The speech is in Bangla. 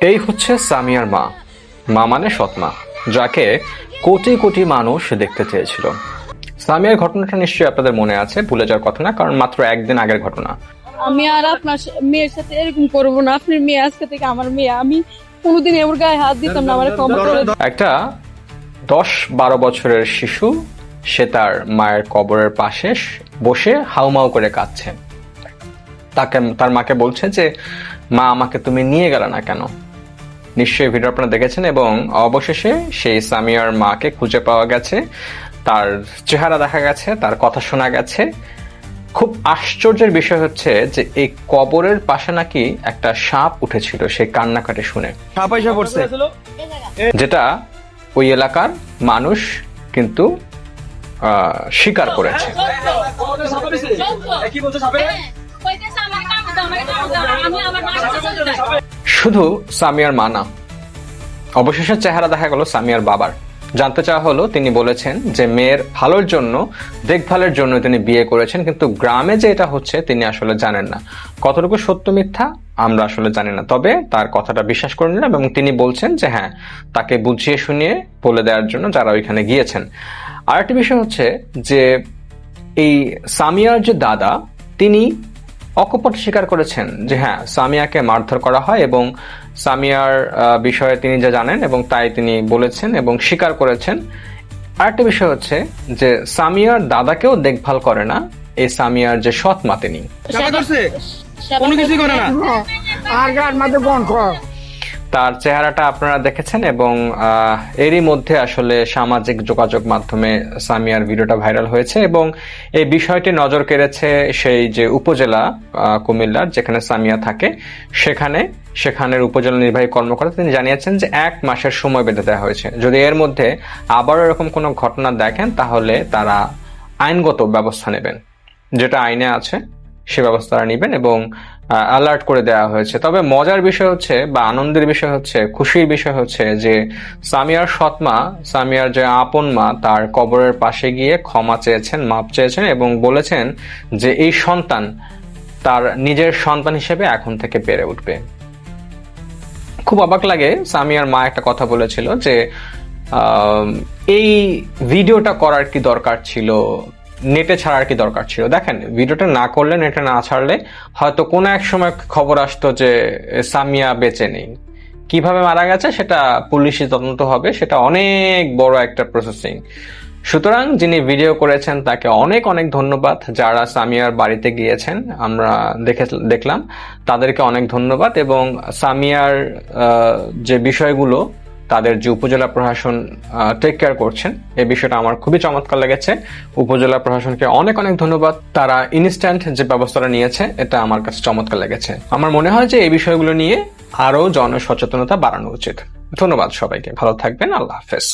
এই হচ্ছে সামিয়ার মা। মা মানে সৎ মা, যাকে কোটি কোটি মানুষ দেখতে চেয়েছিল। সামিয়ার ঘটনাটা নিশ্চয়ই আপনাদের মনে আছে, ভুলে যাওয়ার কথা না, কারণ মাত্র একদিন আগের ঘটনা। আমি আর আপনার মেয়ের সাথে এরকম করবো না। আপনার মেয়ে আজকে থেকে আমার মেয়ে, আমি কোনোদিন ওর গায়ে হাত দিতাম না। আমার ক্ষমা করে দিন। একটা 10-12 বছরের শিশু, সে তার মায়ের কবরের পাশে বসে হাউমাউ করে কাঁদছে। তার মাকে বলছে যে, মা আমাকে তুমি নিয়ে গেলে না কেন? নিশ্চয়ই ভিডিও আপনারা দেখেছেন। এবং অবশেষে সেই সামিয়ার মাকে খুঁজে পাওয়া গেছে, তার চেহারা দেখা গেছে, তার কথা শোনা গেছে। খুব আশ্চর্যের বিষয় হচ্ছে যে এই কবরের পাশে নাকি একটা সাপ উঠেছিল সেই কান্নাকাটি শুনে, যেটা ওই এলাকার মানুষ কিন্তু স্বীকার করেছে। শুধু সামিয়ার মা না, অবশেষে চেহারা দেখা গেল সামিয়ার বাবার। জানতে চাওয়া হলো, তিনি বলেছেন যে মেয়ের ভালোর জন্য, দেখভালের জন্য তিনি বিয়ে করেছেন, কিন্তু গ্রামে যে এটা হচ্ছে তিনি আসলে জানেন না। কতটুকু সত্য মিথ্যা আমরা আসলে জানি না, তবে তার কথাটা বিশ্বাস করে নিলাম। এবং তিনি বলছেন যে হ্যাঁ, তাকে বুঝিয়ে শুনিয়ে বলে দেওয়ার জন্য যারা ওইখানে গিয়েছেন। আরেকটি বিষয় হচ্ছে যে এই সামিয়ার যে দাদা, তিনি অকপট স্বীকার করেছেন যে হ্যাঁ, সামিয়াকে মারধর করা হয় এবং সামিয়ার বিষয়ে তিনি যা জানেন এবং তাই তিনি বলেছেন এবং স্বীকার করেছেন। আরেকটা বিষয় হচ্ছে যে সামিয়ার দাদাকেও দেখভাল করে না এই সামিয়ার যে সৎ মা, তিনি তার চেহারাটা আপনারা দেখেছেন। এবং এরই মধ্যে আসলে সামাজিক যোগাযোগ মাধ্যমে সামিয়ার ভিডিওটা ভাইরাল হয়েছে এবং এই বিষয়টি নজর কেড়েছে সেই যে উপজেলা কুমিল্লার, যেখানে সামিয়া থাকে, সেখানের উপজেলা নির্বাহী কর্মকর্তা তিনি জানিয়েছেন যে 1 মাসের সময় বেঁধে দেওয়া হয়েছে। যদি এর মধ্যে আবারও এরকম কোনো ঘটনা দেখেন তাহলে তারা আইনগত ব্যবস্থা নেবেন, যেটা আইনে আছে সে ব্যবস্থা নেবেন এবং অ্যালার্ট করে দেওয়া হয়েছে। তবে মজার বিষয় হচ্ছে বা আনন্দের বিষয় হচ্ছে, খুশির বিষয় হচ্ছে যে সামিয়ার সৎ মা, সামিয়ার যে আপন মা, তার কবরের পাশে গিয়ে ক্ষমা চেয়েছেন, মাপ চেয়েছেন এবং বলেছেন যে এই সন্তান তার নিজের সন্তান হিসেবে এখন থেকে বেড়ে উঠবে। খুব অবাক লাগে, সামিয়ার মা একটা কথা বলেছিল যে এই ভিডিওটা করার কি দরকার ছিল, নেটে ছাড়ার কি দরকার ছিল। দেখেন, ভিডিওটা না করলে, নেটে না ছাড়লে হয়তো কোনো এক সময় খবর আসতো যে সামিয়া বেঁচে নেই। কিভাবে মারা গেছে সেটা পুলিশি তদন্ত হবে, সেটা অনেক বড় একটা প্রসেসিং। সুতরাং যিনি ভিডিও করেছেন তাকে অনেক অনেক ধন্যবাদ। যারা সামিয়ার বাড়িতে গিয়েছেন আমরা দেখলাম, তাদেরকে অনেক ধন্যবাদ। এবং সামিয়ার যে বিষয়গুলো তাদের যে উপজেলা প্রশাসন টেক কেয়ার করছেন, এই বিষয়টা আমার খুবই চমৎকার লেগেছে। উপজেলা প্রশাসনকে অনেক অনেক ধন্যবাদ। তারা ইনস্ট্যান্ট যে ব্যবস্থাটা নিয়েছে এটা আমার কাছে চমৎকার লেগেছে। আমার মনে হয় যে এই বিষয়গুলো নিয়ে আরো জনসচেতনতা বাড়ানো উচিত। ধন্যবাদ সবাইকে, ভালো থাকবেন, আল্লাহ হাফেজ।